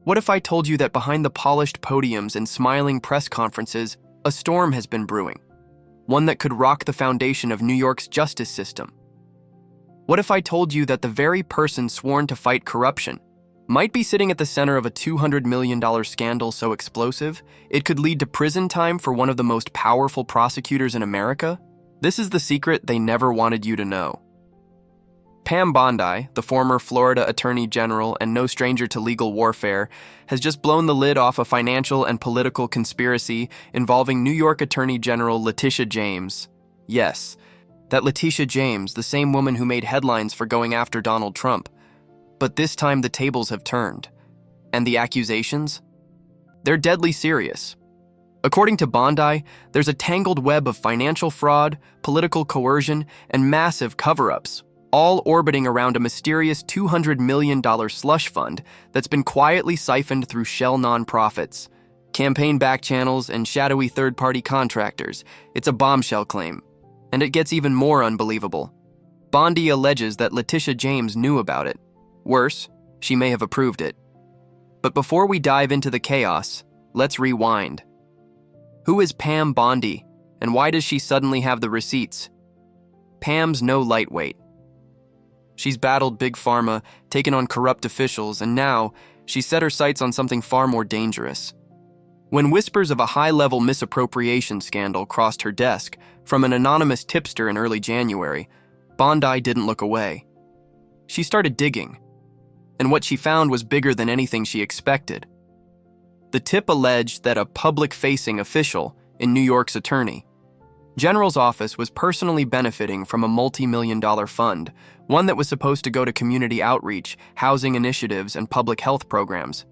What if I told you that behind the polished podiums and smiling press conferences, a storm has been brewing? One that could rock the foundation of New York's justice system? What if I told you that the very person sworn to fight corruption might be sitting at the center of a $200 million scandal so explosive it could lead to prison time for one of the most powerful prosecutors in America? This is the secret they never wanted you to know. Pam Bondi, the former Florida Attorney General and no stranger to legal warfare, has just blown the lid off a financial and political conspiracy involving New York Attorney General Letitia James. Yes, that Letitia James, the same woman who made headlines for going after Donald Trump. But this time the tables have turned. And the accusations? They're deadly serious. According to Bondi, there's a tangled web of financial fraud, political coercion, and massive cover-ups, all orbiting around a mysterious $200 million slush fund that's been quietly siphoned through shell nonprofits, campaign back channels, and shadowy third-party contractors. It's a bombshell claim. And it gets even more unbelievable. Bondi alleges that Letitia James knew about it. Worse, she may have approved it. But before we dive into the chaos, let's rewind. Who is Pam Bondi, and why does she suddenly have the receipts? Pam's no lightweight. She's battled Big Pharma, taken on corrupt officials, and now she's set her sights on something far more dangerous. When whispers of a high-level misappropriation scandal crossed her desk from an anonymous tipster in early January, Bondi didn't look away. She started digging, and what she found was bigger than anything she expected. The tip alleged that a public-facing official in New York's attorney general's office was personally benefiting from a multi-million-dollar fund, one that was supposed to go to community outreach, housing initiatives, and public health programs.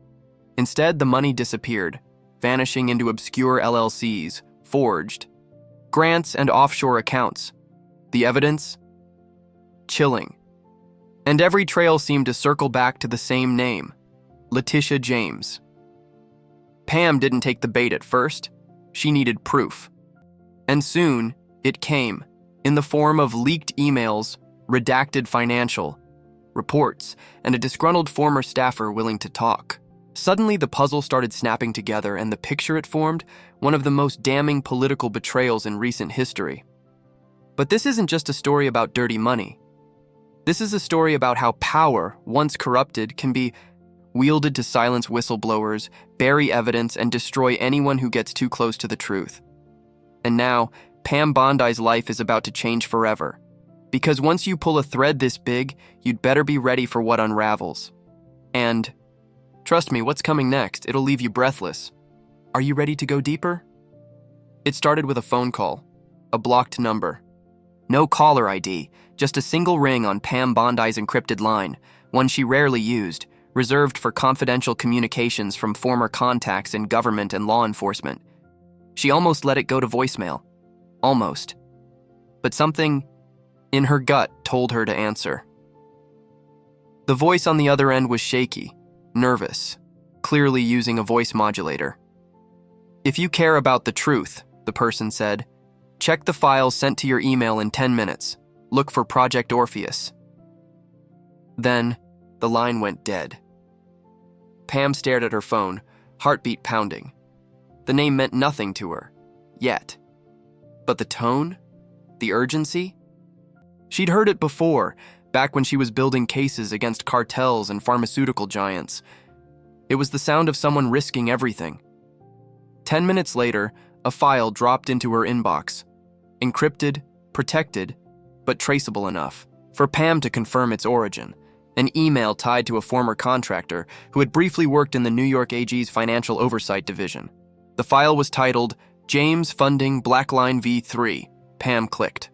Instead, the money disappeared, vanishing into obscure LLCs, forged grants, and offshore accounts. The evidence? Chilling. And every trail seemed to circle back to the same name, Letitia James. Pam didn't take the bait at first. She needed proof. And soon, it came, in the form of leaked emails, redacted financial reports, and a disgruntled former staffer willing to talk. Suddenly, the puzzle started snapping together, and the picture it formed, one of the most damning political betrayals in recent history. But this isn't just a story about dirty money. This is a story about how power, once corrupted, can be wielded to silence whistleblowers, bury evidence, and destroy anyone who gets too close to the truth. And now, Pam Bondi's life is about to change forever. Because once you pull a thread this big, you'd better be ready for what unravels. And trust me, what's coming next, it'll leave you breathless. Are you ready to go deeper? It started with a phone call, a blocked number. No caller ID, just a single ring on Pam Bondi's encrypted line, one she rarely used, reserved for confidential communications from former contacts in government and law enforcement. She almost let it go to voicemail. Almost. But something in her gut told her to answer. The voice on the other end was shaky, nervous, clearly using a voice modulator. "If you care about the truth," the person said, "check the files sent to your email in 10 minutes. Look for Project Orpheus." Then, the line went dead. Pam stared at her phone, heartbeat pounding. The name meant nothing to her, yet. But the tone? The urgency? She'd heard it before, back when she was building cases against cartels and pharmaceutical giants. It was the sound of someone risking everything. 10 minutes later, a file dropped into her inbox. Encrypted, protected, but traceable enough for Pam to confirm its origin. An email tied to a former contractor who had briefly worked in the New York AG's Financial Oversight Division. The file was titled, "James Funding Blackline V3. Pam clicked.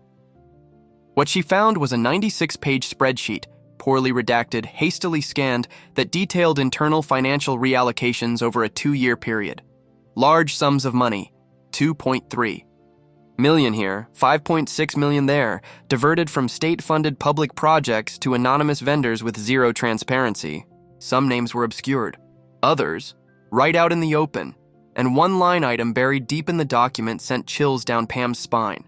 What she found was a 96-page spreadsheet, poorly redacted, hastily scanned, that detailed internal financial reallocations over a 2-year period. Large sums of money, $2.3 million here, $5.6 million there, diverted from state-funded public projects to anonymous vendors with zero transparency. Some names were obscured. Others, right out in the open. And one line item buried deep in the document sent chills down Pam's spine.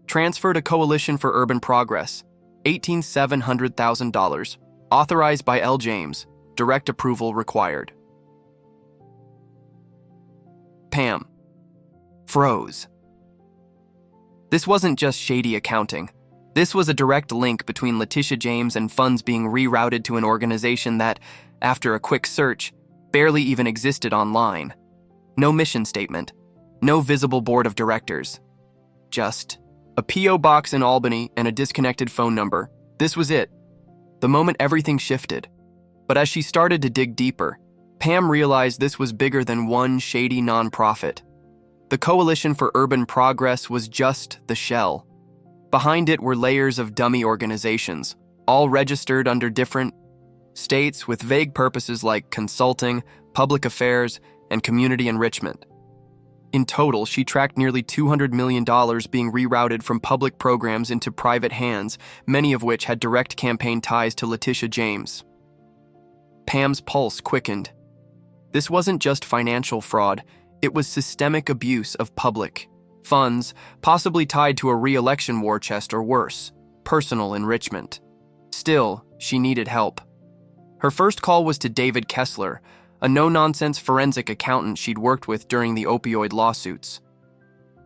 Transfer to Coalition for Urban Progress, $18,700,000. Authorized by L. James. Direct approval required. Pam froze. This wasn't just shady accounting. This was a direct link between Letitia James and funds being rerouted to an organization that, after a quick search, barely even existed online. No mission statement, no visible board of directors. Just a P.O. box in Albany and a disconnected phone number. This was it. The moment everything shifted. But as she started to dig deeper, Pam realized this was bigger than one shady nonprofit. The Coalition for Urban Progress was just the shell. Behind it were layers of dummy organizations, all registered under different states with vague purposes like consulting, public affairs, and community enrichment. In total, she tracked nearly $200 million being rerouted from public programs into private hands, many of which had direct campaign ties to Letitia James. Pam's pulse quickened. This wasn't just financial fraud, it was systemic abuse of public funds, possibly tied to a re-election war chest or worse, personal enrichment. Still, she needed help. Her first call was to David Kessler, a no-nonsense forensic accountant she'd worked with during the opioid lawsuits.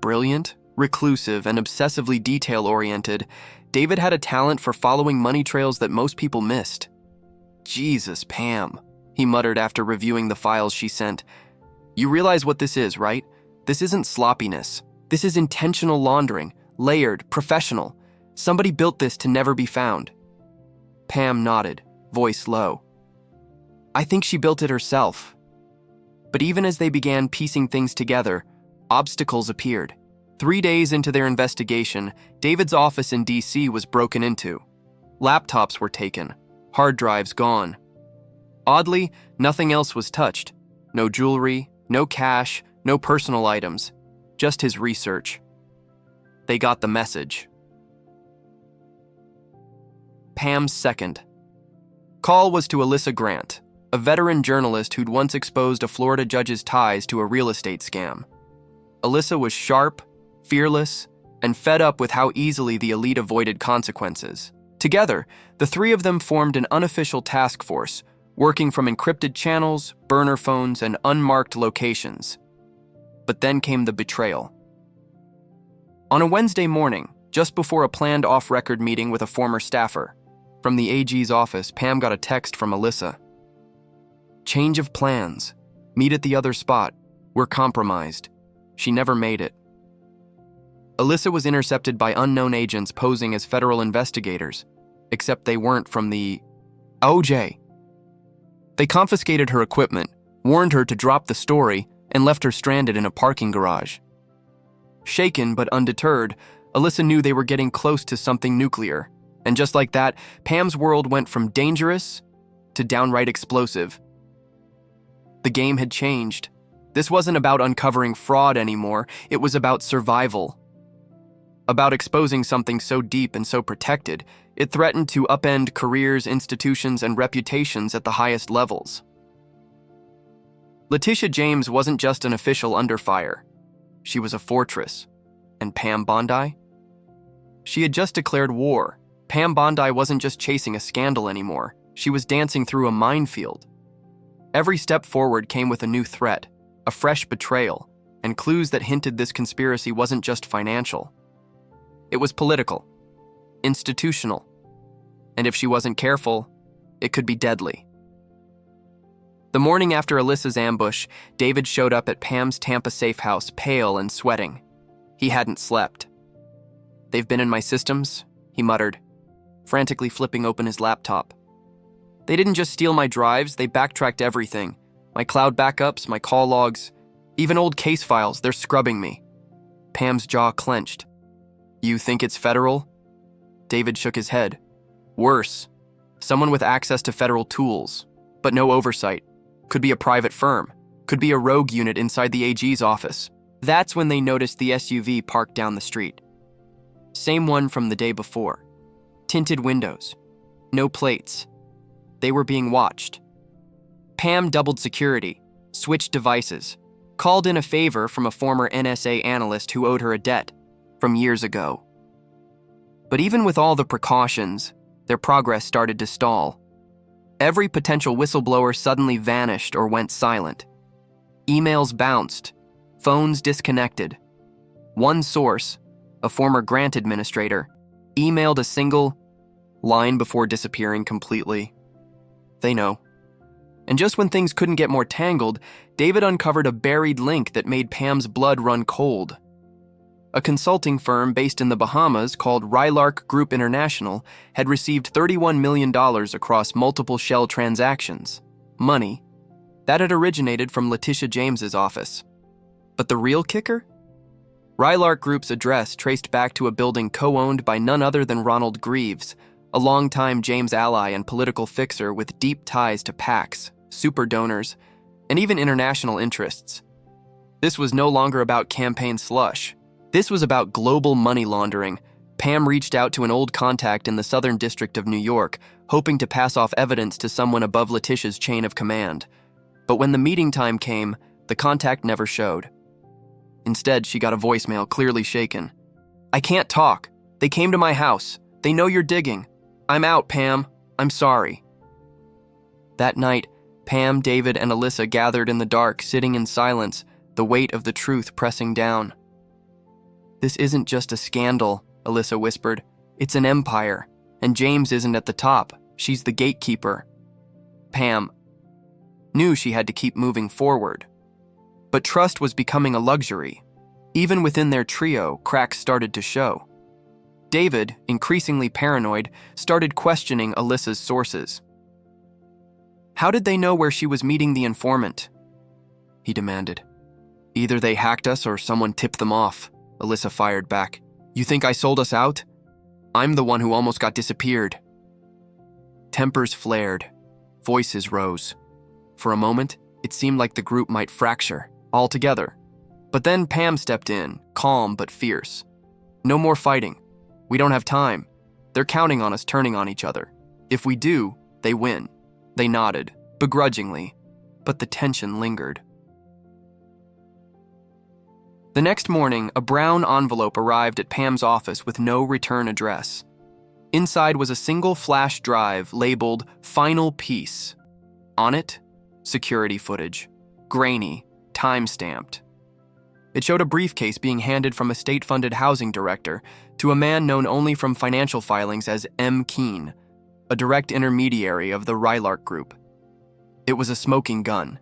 Brilliant, reclusive, and obsessively detail-oriented, David had a talent for following money trails that most people missed. "Jesus, Pam," he muttered after reviewing the files she sent. "You realize what this is, right? This isn't sloppiness. This is intentional laundering, layered, professional. Somebody built this to never be found." Pam nodded, voice low. "I think she built it herself." But even as they began piecing things together, obstacles appeared. 3 days into their investigation, David's office in D.C. was broken into. Laptops were taken, hard drives gone. Oddly, nothing else was touched. No jewelry, no cash, no personal items. Just his research. They got the message. Pam's second call was to Alyssa Grant, a veteran journalist who'd once exposed a Florida judge's ties to a real estate scam. Alyssa was sharp, fearless, and fed up with how easily the elite avoided consequences. Together, the three of them formed an unofficial task force, working from encrypted channels, burner phones, and unmarked locations. But then came the betrayal. On a Wednesday morning, just before a planned off-record meeting with a former staffer, from the AG's office, Pam got a text from Alyssa. "Change of plans. Meet at the other spot. We're compromised." She never made it. Alyssa was intercepted by unknown agents posing as federal investigators, except they weren't from the OJ. They confiscated her equipment, warned her to drop the story, and left her stranded in a parking garage. Shaken but undeterred, Alyssa knew they were getting close to something nuclear, and just like that, Pam's world went from dangerous to downright explosive. The game had changed. This wasn't about uncovering fraud anymore, it was about survival. About exposing something so deep and so protected, it threatened to upend careers, institutions, and reputations at the highest levels. Letitia James wasn't just an official under fire. She was a fortress. And Pam Bondi? She had just declared war. Pam Bondi wasn't just chasing a scandal anymore. She was dancing through a minefield. Every step forward came with a new threat, a fresh betrayal, and clues that hinted this conspiracy wasn't just financial. It was political, institutional, and if she wasn't careful, it could be deadly. The morning after Alyssa's ambush, David showed up at Pam's Tampa safe house, pale and sweating. He hadn't slept. "They've been in my systems," he muttered, frantically flipping open his laptop. "They didn't just steal my drives, they backtracked everything. My cloud backups, my call logs, even old case files, they're scrubbing me." Pam's jaw clenched. "You think it's federal?" David shook his head. "Worse. Someone with access to federal tools, but no oversight. Could be a private firm. Could be a rogue unit inside the AG's office." That's when they noticed the SUV parked down the street. Same one from the day before. Tinted windows. No plates. They were being watched. Pam doubled security, switched devices, called in a favor from a former NSA analyst who owed her a debt from years ago. But even with all the precautions, their progress started to stall. Every potential whistleblower suddenly vanished or went silent. Emails bounced. Phones disconnected. One source, a former grant administrator, emailed a single line before disappearing completely. They know. And just when things couldn't get more tangled, David uncovered a buried link that made Pam's blood run cold. A consulting firm based in the Bahamas called Rylark Group International had received $31 million across multiple shell transactions. Money that had originated from Letitia James's office. But the real kicker? Rylark Group's address traced back to a building co-owned by none other than Ronald Greaves, a longtime James ally and political fixer with deep ties to PACs, super donors, and even international interests. This was no longer about campaign slush. This was about global money laundering. Pam reached out to an old contact in the Southern District of New York, hoping to pass off evidence to someone above Letitia's chain of command. But when the meeting time came, the contact never showed. Instead, she got a voicemail clearly shaken. "I can't talk. They came to my house. They know you're digging. I'm out, Pam. I'm sorry." That night, Pam, David, and Alyssa gathered in the dark, sitting in silence, the weight of the truth pressing down. "This isn't just a scandal," Alyssa whispered. "It's an empire, and James isn't at the top. She's the gatekeeper." Pam knew she had to keep moving forward. But trust was becoming a luxury. Even within their trio, cracks started to show. David, increasingly paranoid, started questioning Alyssa's sources. "How did they know where she was meeting the informant?" he demanded. "Either they hacked us or someone tipped them off," Alyssa fired back. "You think I sold us out? I'm the one who almost got disappeared." Tempers flared. Voices rose. For a moment, it seemed like the group might fracture altogether. But then Pam stepped in, calm but fierce. "No more fighting. We don't have time. They're counting on us turning on each other. If we do, they win." They nodded, begrudgingly, but the tension lingered. The next morning, a brown envelope arrived at Pam's office with no return address. Inside was a single flash drive labeled "Final Piece." On it, security footage, grainy, time-stamped. It showed a briefcase being handed from a state-funded housing director to a man known only from financial filings as M. Keene, a direct intermediary of the Rylark Group. It was a smoking gun.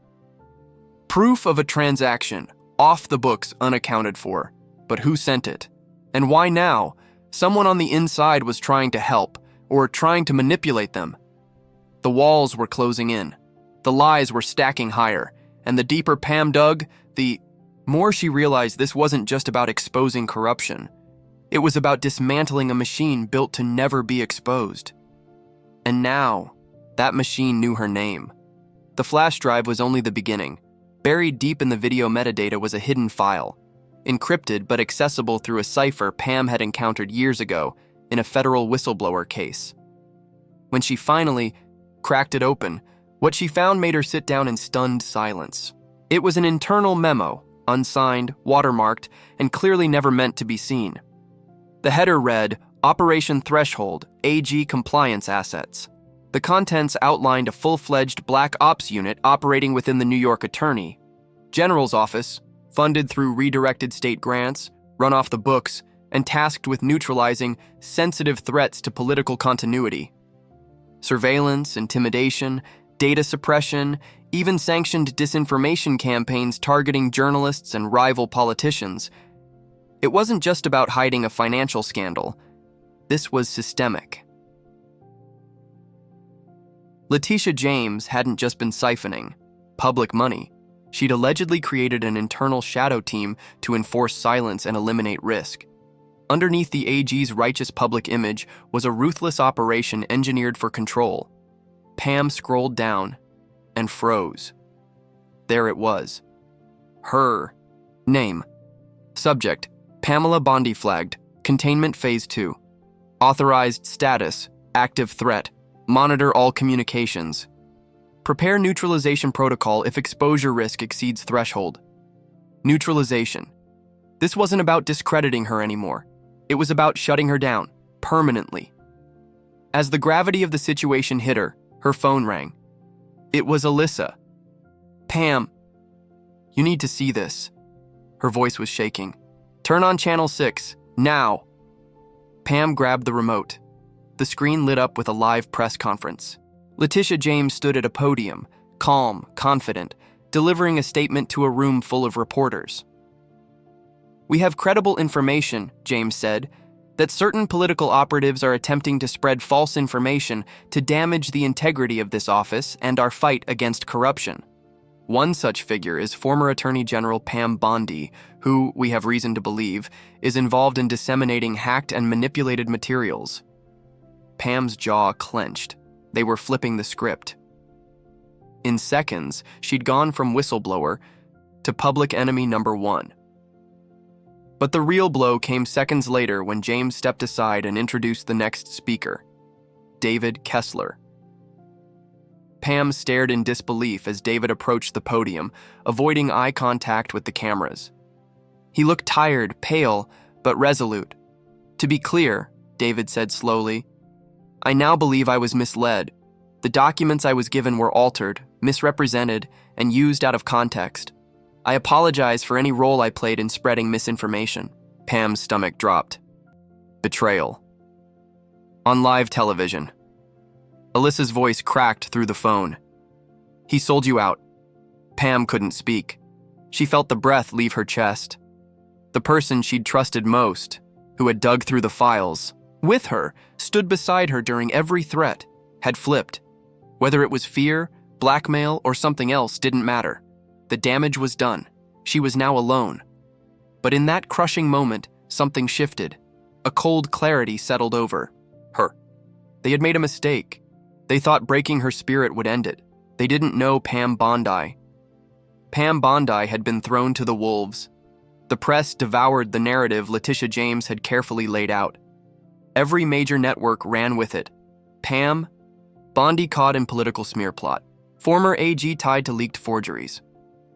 Proof of a transaction, off the books, unaccounted for. But who sent it? And why now? Someone on the inside was trying to help, or trying to manipulate them. The walls were closing in. The lies were stacking higher, and the deeper Pam dug, the more she realized this wasn't just about exposing corruption. It was about dismantling a machine built to never be exposed. And now, that machine knew her name. The flash drive was only the beginning. Buried deep in the video metadata was a hidden file, encrypted but accessible through a cipher Pam had encountered years ago in a federal whistleblower case. When she finally cracked it open, what she found made her sit down in stunned silence. It was an internal memo, unsigned, watermarked, and clearly never meant to be seen. The header read, "Operation Threshold, AG Compliance Assets." The contents outlined a full-fledged Black Ops unit operating within the New York Attorney General's office, funded through redirected state grants, run off the books, and tasked with neutralizing sensitive threats to political continuity. Surveillance, intimidation, data suppression, even sanctioned disinformation campaigns targeting journalists and rival politicians. It wasn't just about hiding a financial scandal. This was systemic. Letitia James hadn't just been siphoning public money. She'd allegedly created an internal shadow team to enforce silence and eliminate risk. Underneath the AG's righteous public image was a ruthless operation engineered for control. Pam scrolled down and froze. There it was. Her name. Subject, Pamela Bondi flagged, Containment Phase 2. Authorized status, active threat, monitor all communications. Prepare neutralization protocol if exposure risk exceeds threshold. Neutralization. This wasn't about discrediting her anymore. It was about shutting her down, permanently. As the gravity of the situation hit her, her phone rang. It was Alyssa. "Pam, you need to see this." Her voice was shaking. "Turn on Channel 6, now." Pam grabbed the remote. The screen lit up with a live press conference. Letitia James stood at a podium, calm, confident, delivering a statement to a room full of reporters. "We have credible information," James said, "that certain political operatives are attempting to spread false information to damage the integrity of this office and our fight against corruption. One such figure is former Attorney General Pam Bondi, who, we have reason to believe, is involved in disseminating hacked and manipulated materials." Pam's jaw clenched. They were flipping the script. In seconds, she'd gone from whistleblower to public enemy number one. But the real blow came seconds later when James stepped aside and introduced the next speaker, David Kessler. Pam stared in disbelief as David approached the podium, avoiding eye contact with the cameras. He looked tired, pale, but resolute. "To be clear," David said slowly, "I now believe I was misled. The documents I was given were altered, misrepresented, and used out of context. I apologize for any role I played in spreading misinformation." Pam's stomach dropped. Betrayal. On live television. Alyssa's voice cracked through the phone. "He sold you out." Pam couldn't speak. She felt the breath leave her chest. The person she'd trusted most, who had dug through the files, with her, stood beside her during every threat, had flipped. Whether it was fear, blackmail, or something else didn't matter. The damage was done. She was now alone. But in that crushing moment, something shifted. A cold clarity settled over her. They had made a mistake. They thought breaking her spirit would end it. They didn't know Pam Bondi. Pam Bondi had been thrown to the wolves. The press devoured the narrative Letitia James had carefully laid out. Every major network ran with it. Pam Bondi caught in political smear plot. Former AG tied to leaked forgeries.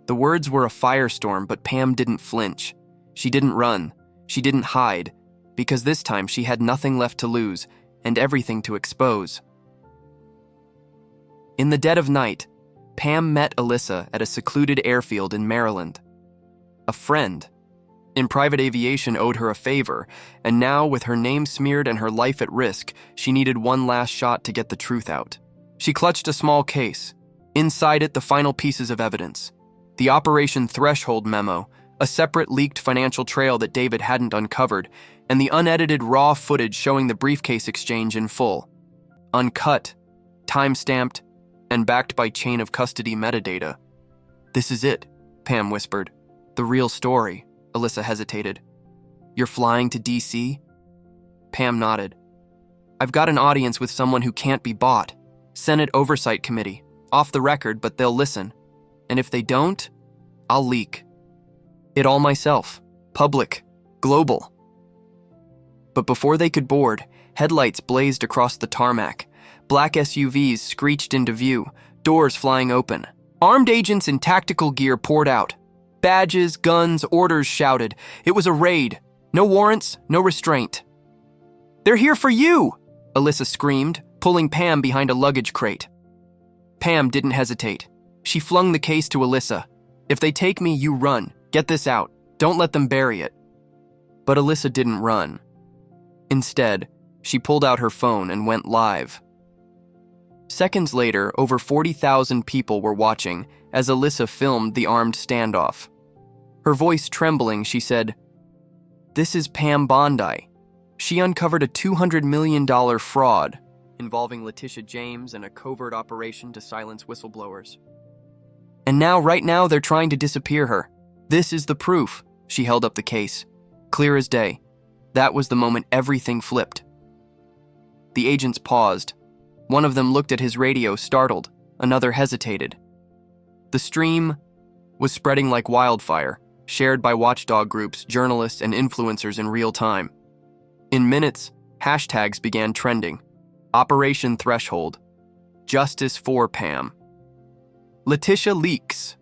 The words were a firestorm, but Pam didn't flinch. She didn't run. She didn't hide, because this time she had nothing left to lose and everything to expose. In the dead of night, Pam met Alyssa at a secluded airfield in Maryland. A friend in private aviation owed her a favor, and now, with her name smeared and her life at risk, she needed one last shot to get the truth out. She clutched a small case. Inside it, the final pieces of evidence. The Operation Threshold memo, a separate leaked financial trail that David hadn't uncovered, and the unedited raw footage showing the briefcase exchange in full. Uncut, time-stamped, and backed by chain of custody metadata. "This is it," Pam whispered. "The real story." Alyssa hesitated. "You're flying to DC?" Pam nodded. "I've got an audience with someone who can't be bought. Senate Oversight Committee. Off the record, but they'll listen. And if they don't, I'll leak. It all myself. Public. Global." But before they could board, headlights blazed across the tarmac. Black SUVs screeched into view, doors flying open. Armed agents in tactical gear poured out. Badges, guns, orders shouted. It was a raid. No warrants, no restraint. "They're here for you!" Alyssa screamed, pulling Pam behind a luggage crate. Pam didn't hesitate. She flung the case to Alyssa. "If they take me, you run. Get this out. Don't let them bury it." But Alyssa didn't run. Instead, she pulled out her phone and went live. Seconds later, over 40,000 people were watching as Alyssa filmed the armed standoff. Her voice trembling, she said, "This is Pam Bondi. She uncovered a $200 million fraud involving Letitia James and a covert operation to silence whistleblowers. And now, right now, they're trying to disappear her. This is the proof." She held up the case. Clear as day. That was the moment everything flipped. The agents paused. One of them looked at his radio, startled. Another hesitated. The stream was spreading like wildfire, shared by watchdog groups, journalists, and influencers in real time. In minutes, hashtags began trending. Operation Threshold. Justice for Pam. Letitia leaks.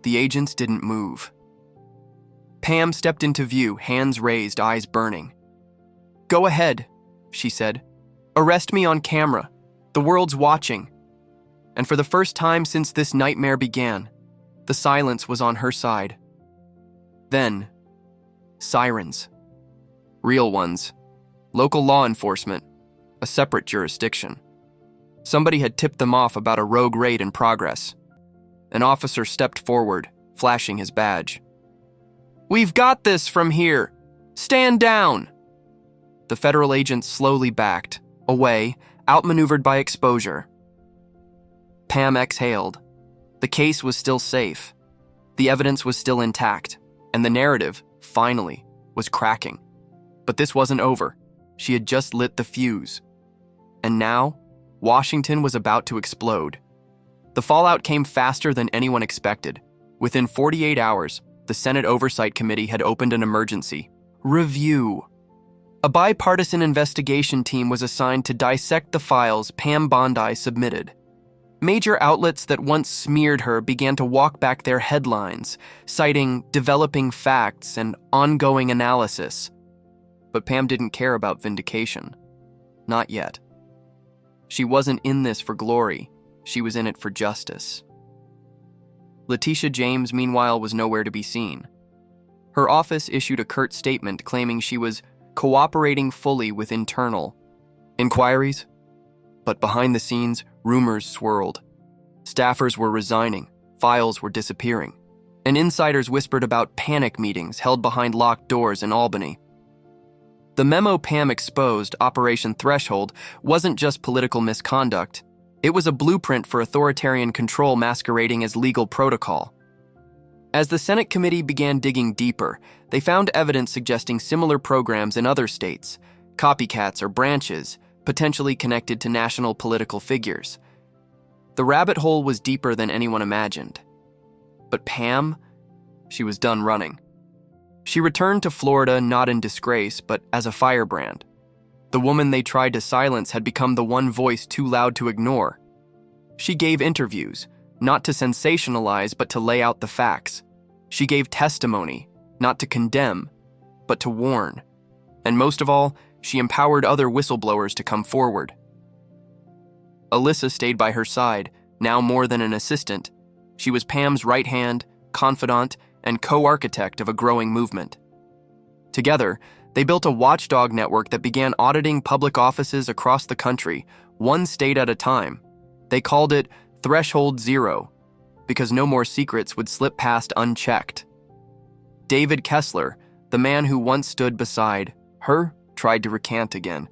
The agents didn't move. Pam stepped into view, hands raised, eyes burning. "Go ahead," she said. "Arrest me on camera. The world's watching." And for the first time since this nightmare began, the silence was on her side. Then, sirens. Real ones. Local law enforcement. A separate jurisdiction. Somebody had tipped them off about a rogue raid in progress. An officer stepped forward, flashing his badge. "We've got this from here! Stand down!" The federal agents slowly backed, away, outmaneuvered by exposure. Pam exhaled. The case was still safe. The evidence was still intact, and the narrative, finally, was cracking. But this wasn't over. She had just lit the fuse. And now, Washington was about to explode. The fallout came faster than anyone expected. Within 48 hours, the Senate Oversight Committee had opened an emergency review. A bipartisan investigation team was assigned to dissect the files Pam Bondi submitted. Major outlets that once smeared her began to walk back their headlines, citing developing facts and ongoing analysis. But Pam didn't care about vindication. Not yet. She wasn't in this for glory. She was in it for justice. Letitia James, meanwhile, was nowhere to be seen. Her office issued a curt statement claiming she was cooperating fully with internal inquiries. But behind the scenes, rumors swirled. Staffers were resigning, files were disappearing, and insiders whispered about panic meetings held behind locked doors in Albany. The memo Pam exposed, Operation Threshold, wasn't just political misconduct. It was a blueprint for authoritarian control masquerading as legal protocol. As the Senate committee began digging deeper, they found evidence suggesting similar programs in other states, copycats or branches, potentially connected to national political figures. The rabbit hole was deeper than anyone imagined. But Pam, she was done running. She returned to Florida not in disgrace, but as a firebrand. The woman they tried to silence had become the one voice too loud to ignore. She gave interviews, not to sensationalize, but to lay out the facts. She gave testimony, not to condemn, but to warn. And most of all, she empowered other whistleblowers to come forward. Alyssa stayed by her side, now more than an assistant. She was Pam's right hand, confidant, and co-architect of a growing movement. Together, they built a watchdog network that began auditing public offices across the country, one state at a time. They called it Threshold Zero, because no more secrets would slip past unchecked. David Kessler, the man who once stood beside her, tried to recant again.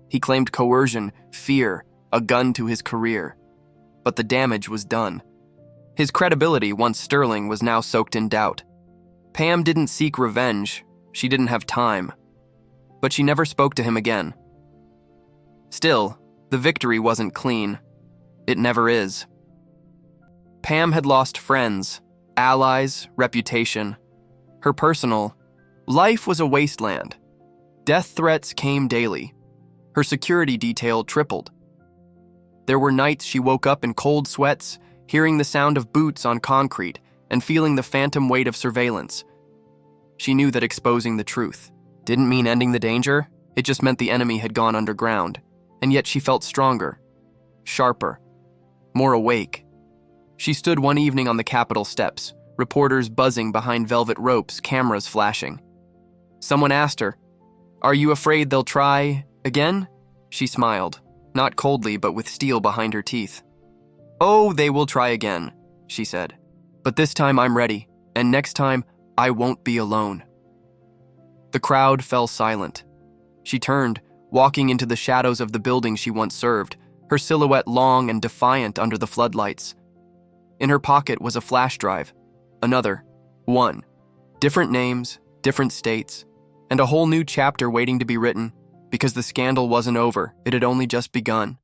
He claimed coercion, fear, a gun to his career. But the damage was done. His credibility, once sterling, was now soaked in doubt. Pam didn't seek revenge. She didn't have time. But she never spoke to him again. Still, the victory wasn't clean. It never is. Pam had lost friends, allies, reputation. Her personal life was a wasteland. Death threats came daily. Her security detail tripled. There were nights she woke up in cold sweats, hearing the sound of boots on concrete and feeling the phantom weight of surveillance. She knew that exposing the truth didn't mean ending the danger, it just meant the enemy had gone underground, and yet she felt stronger, sharper, more awake. She stood one evening on the Capitol steps, reporters buzzing behind velvet ropes, cameras flashing. Someone asked her, "Are you afraid they'll try again?" She smiled, not coldly but with steel behind her teeth. "Oh, they will try again," she said. "But this time I'm ready, and next time I won't be alone." The crowd fell silent. She turned, walking into the shadows of the building she once served, her silhouette long and defiant under the floodlights. In her pocket was a flash drive, another, one. Different names, different states, and a whole new chapter waiting to be written, because the scandal wasn't over, it had only just begun.